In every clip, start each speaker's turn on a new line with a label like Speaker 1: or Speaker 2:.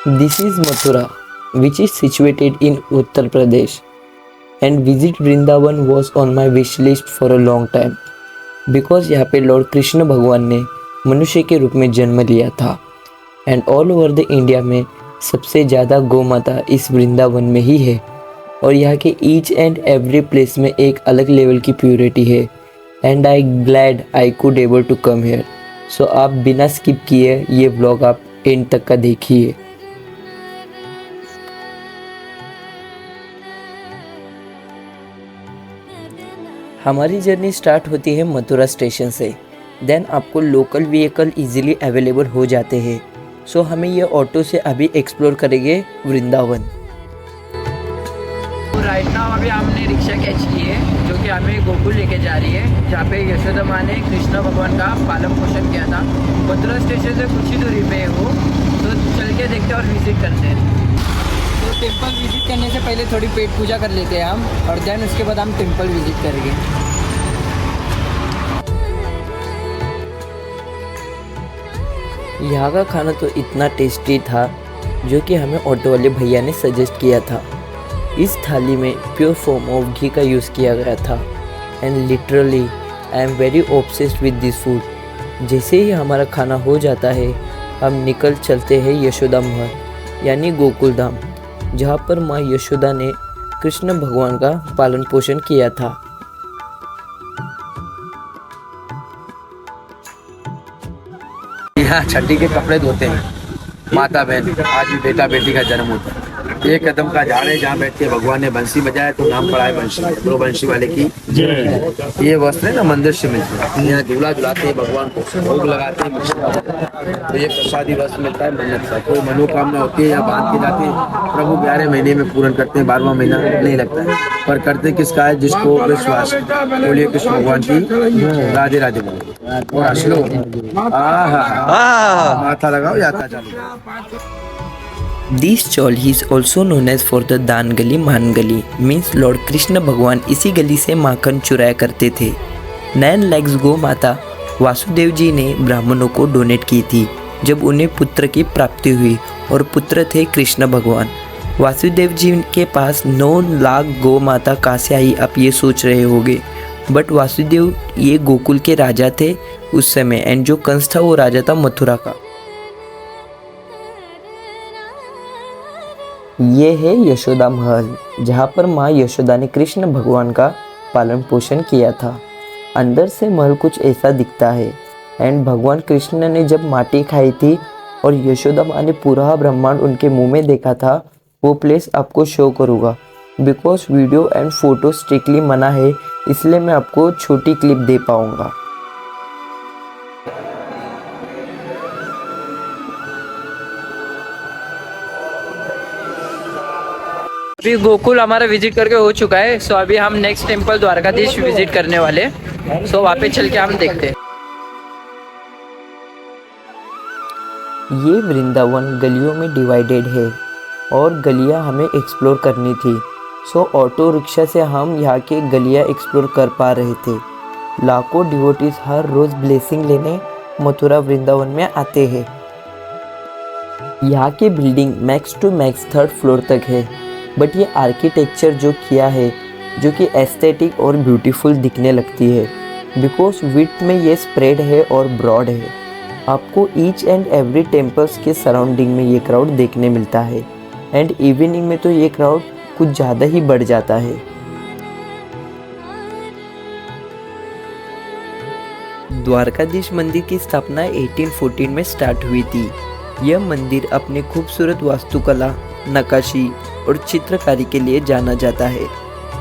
Speaker 1: This is Mathura, which is situated in Uttar Pradesh, and visit Vrindavan was on my wish list for a long time because यहाँ पे Lord Krishna भगवान ने मनुष्य के रूप में जन्म लिया था and all over the India में सबसे ज़्यादा गौ माता इस वृंदावन में ही है और यहाँ के ईच एंड एवरी प्लेस में एक अलग लेवल की प्योरिटी है and I glad I could able to come here. So आप बिना स्किप किए ये व्लॉग आप एंड तक का देखिए। हमारी जर्नी स्टार्ट होती है मथुरा स्टेशन से, देन आपको लोकल व्हीकल इजीली अवेलेबल हो जाते हैं। सो हमें ये ऑटो से अभी एक्सप्लोर करेंगे वृंदावन।
Speaker 2: राइट नाउ अभी हमने रिक्शा कैच की है जो कि हमें गोकुल लेके जा रही है, जहाँ पे यशोदा माँ ने कृष्ण भगवान का पालन पोषण किया था। मथुरा स्टेशन से कुछ ही दूरी पे है वो, तो चल के देखते हैं और विजिट करते हैं। तो टेम्पल विजिट करने से पहले थोड़ी पेट पूजा कर लेते हैं हम, और देन उसके बाद हम टेम्पल विजिट करेंगे।
Speaker 1: यहाँ का खाना तो इतना टेस्टी था जो कि हमें ऑटो वाले भैया ने सजेस्ट किया था। इस थाली में प्योर फॉर्म ऑफ घी का यूज़ किया गया था and literally I am very obsessed with this food. जैसे ही हमारा खाना हो जाता है हम निकल चलते हैं यशोदा महल यानी गोकुल धाम, जहाँ पर माँ यशोदा ने कृष्ण भगवान का पालन पोषण किया था।
Speaker 3: यहाँ छठी के कपड़े धोते हैं माता बहन, आज भी बेटा बेटी का जन्म होता है। एक कदम का झाड़ है जहाँ बैठ के भगवान ने बंसी बजाया तो नाम पड़ा है बंशी, तो बंशी वाले की ये वस्त्र है ना मंदिर से मिलते हैं। यहाँ झूला झुलाते हैं भगवान को, भोग लगाते हैं, तो ये प्रसादी वस्त्र मिलता है मन्नत का। कोई मनोकामना होती है या बांध के जाते हैं, प्रभु 11 महीने में पूर्ण करते हैं, 12वां महीना नहीं लगता है, पर करते किसका है जिसको विश्वास। बोलिए कृष्ण भगवान की राधे राधे बोलो और हंसलो, माथा लगाओ यात्रा चालू।
Speaker 1: This chawl is also known as for the दान गली मान गली, मीन्स लॉर्ड कृष्ण भगवान इसी गली से माखन चुराया करते थे। 9 lakhs गौ माता वासुदेव जी ने ब्राह्मणों को डोनेट की थी जब उन्हें पुत्र की प्राप्ति हुई, और पुत्र थे कृष्ण भगवान। वासुदेव जी के पास 9 लाख गौ माता कहाँ से आई आप ये सोच रहे होंगे, बट वासुदेव ये गोकुल के राजा थे उस समय, एंड जो कंस था वो राजा था मथुरा का। ये है यशोदा महल, जहाँ पर माँ यशोदा ने कृष्ण भगवान का पालन पोषण किया था। अंदर से महल कुछ ऐसा दिखता है एंड भगवान कृष्ण ने जब माटी खाई थी और यशोदा माँ ने पूरा ब्रह्मांड उनके मुंह में देखा था, वो प्लेस आपको शो करूँगा। Because video and photo strictly मना है, इसलिए मैं आपको छोटी क्लिप दे पाऊँगा।
Speaker 2: अभी गोकुल हमारा विजिट करके हो चुका है। सो अभी हम नेक्स्ट टेम्पल द्वारकाधीश विजिट करने वाले। सो वहाँ पे चल के हम देखते हैं।
Speaker 1: ये वृंदावन गलियों में डिवाइडेड है और गलियां हमें एक्सप्लोर करनी थी। सो ऑटो रिक्शा से हम यहाँ के गलियां एक्सप्लोर कर पा रहे थे। लाखों डिवोटीज हर रोज़ ब्लेसिंग लेने मथुरा वृंदावन में आते हैं। यहाँ की building max to max 3rd floor तक है, बट ये आर्किटेक्चर जो किया है जो कि एस्थेटिक और ब्यूटीफुल दिखने लगती है, बिकॉज विड्थ में ये स्प्रेड है और ब्रॉड है। आपको ईच एंड एवरी टेम्पल्स के सराउंडिंग में ये क्राउड देखने मिलता है एंड इवनिंग में तो ये क्राउड कुछ ज़्यादा ही बढ़ जाता है। द्वारकाधीश मंदिर की स्थापना 1814 में स्टार्ट हुई थी। यह मंदिर अपने खूबसूरत वास्तुकला, नक्काशी और चित्रकारी के लिए जाना जाता है।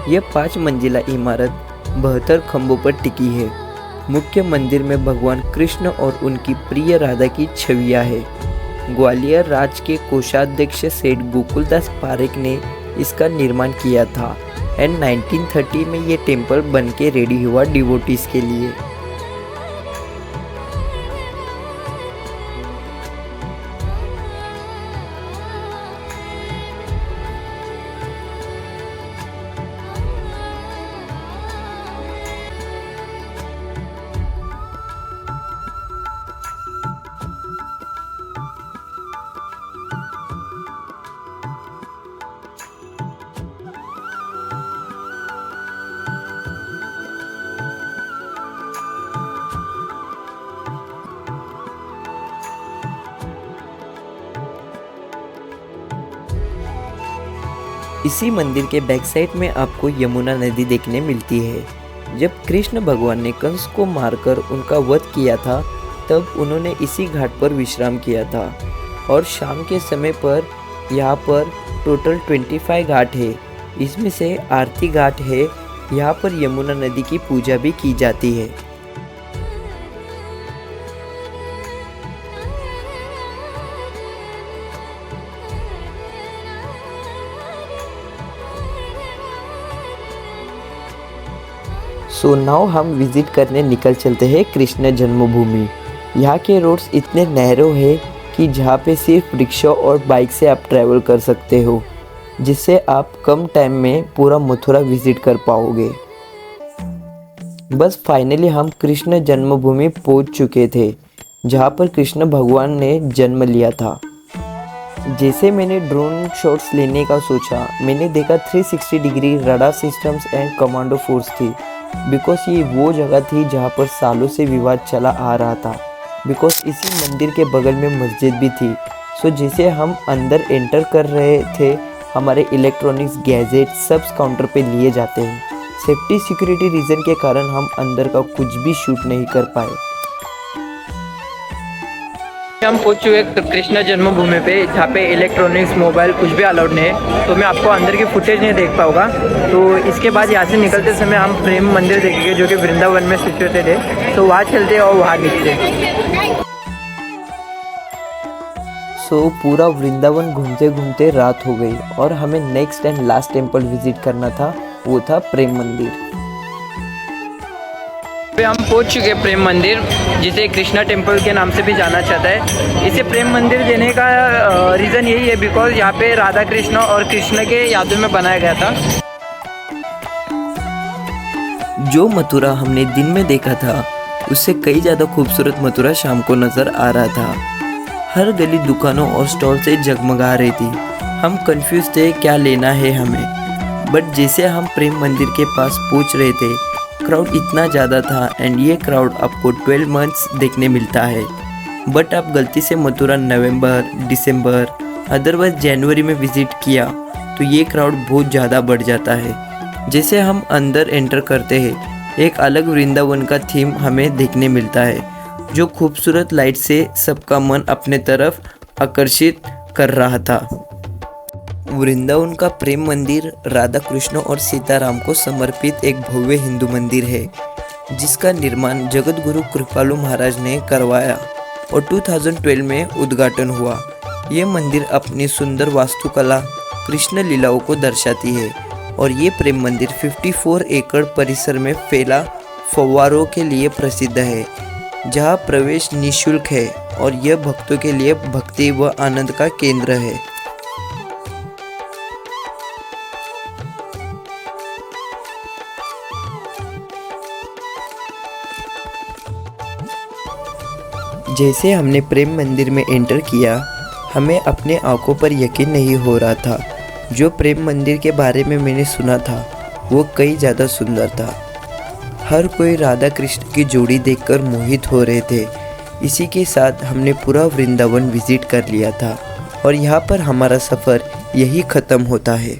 Speaker 1: यह 5 मंजिला इमारत 72 खंभों पर टिकी है। मुख्य मंदिर में भगवान कृष्ण और उनकी प्रिय राधा की छवियां है। ग्वालियर राज्य के कोषाध्यक्ष सेठ गोकुलदास पारेख ने इसका निर्माण किया था एंड 1930 में ये टेम्पल बन के रेडी हुआ डिवोटीज के लिए। इसी मंदिर के बैक साइड में आपको यमुना नदी देखने मिलती है। जब कृष्ण भगवान ने कंस को मारकर उनका वध किया था तब उन्होंने इसी घाट पर विश्राम किया था और शाम के समय पर यहाँ पर टोटल 25 घाट है। इसमें से आरती घाट है। यहाँ पर यमुना नदी की पूजा भी की जाती है। सो नाउ हम विज़िट करने निकल चलते हैं कृष्ण जन्मभूमि। यहाँ के रोड्स इतने नैरो है कि जहाँ पे सिर्फ रिक्शा और बाइक से आप ट्रैवल कर सकते हो, जिससे आप कम टाइम में पूरा मथुरा विज़िट कर पाओगे। बस फाइनली हम कृष्ण जन्मभूमि पहुँच चुके थे, जहाँ पर कृष्ण भगवान ने जन्म लिया था। जैसे मैंने ड्रोन शॉट्स लेने का सोचा, मैंने देखा 360 degree radar systems and commando force थी। बिकॉज ये वो जगह थी जहाँ पर सालों से विवाद चला आ रहा था। बिकॉज इसी मंदिर के बगल में मस्जिद भी थी। सो जैसे हम अंदर एंटर कर रहे थे, हमारे इलेक्ट्रॉनिक्स गैजेट सब काउंटर पे लिए जाते हैं। सेफ्टी सिक्योरिटी रीज़न के कारण हम अंदर का कुछ भी शूट नहीं कर पाए।
Speaker 2: हम पहुंच चुके कृष्ण जन्मभूमि पे, जहाँ पे इलेक्ट्रॉनिक्स मोबाइल कुछ भी अलाउड नहीं है, तो मैं आपको अंदर की फुटेज नहीं देख पाऊंगा। तो इसके बाद यहाँ से निकलते समय हम प्रेम मंदिर देखेंगे जो कि वृंदावन में सिचुएटेड है। तो वहाँ चलते और वहाँ दिखते।
Speaker 1: सो पूरा वृंदावन घूमते घूमते रात हो गई और हमें next and last temple visit करना था, वो था प्रेम मंदिर।
Speaker 2: हम पहुंच चुके प्रेम मंदिर, जिसे कृष्णा टेम्पल के नाम से भी जाना चाहता है। इसे प्रेम मंदिर देने का रीज़न यही है बिकॉज यहाँ पे राधा कृष्ण और कृष्ण के यादों में बनाया गया था।
Speaker 1: जो मथुरा हमने दिन में देखा था उससे कई ज़्यादा खूबसूरत मथुरा शाम को नज़र आ रहा था। हर गली दुकानों और स्टॉल से जगमगा रही थी। हम कंफ्यूज थे क्या लेना है हमें। बट जैसे हम प्रेम मंदिर के पास पहुँच रहे थे, क्राउड इतना ज़्यादा था एंड ये क्राउड आपको 12 मंथ्स देखने मिलता है। बट आप गलती से मथुरा नवंबर, दिसंबर, अदरवाइज जनवरी में विज़िट किया तो ये क्राउड बहुत ज़्यादा बढ़ जाता है। जैसे हम अंदर एंटर करते हैं, एक अलग वृंदावन का थीम हमें देखने मिलता है, जो खूबसूरत लाइट से सबका मन अपने तरफ आकर्षित कर रहा था। वृंदावन का प्रेम मंदिर राधा कृष्ण और सीताराम को समर्पित एक भव्य हिंदू मंदिर है, जिसका निर्माण जगत गुरु कृपालु महाराज ने करवाया और 2012 में उद्घाटन हुआ। ये मंदिर अपनी सुंदर वास्तुकला, कृष्ण लीलाओं को दर्शाती है और ये प्रेम मंदिर 54 एकड़ परिसर में फैला फव्वारों के लिए प्रसिद्ध है, जहाँ प्रवेश निःशुल्क है और यह भक्तों के लिए भक्ति व आनंद का केंद्र है। जैसे हमने प्रेम मंदिर में एंटर किया, हमें अपने आंखों पर यकीन नहीं हो रहा था। जो प्रेम मंदिर के बारे में मैंने सुना था वो कई ज़्यादा सुंदर था। हर कोई राधा कृष्ण की जोड़ी देखकर मोहित हो रहे थे। इसी के साथ हमने पूरा वृंदावन विजिट कर लिया था और यहाँ पर हमारा सफ़र यही ख़त्म होता है।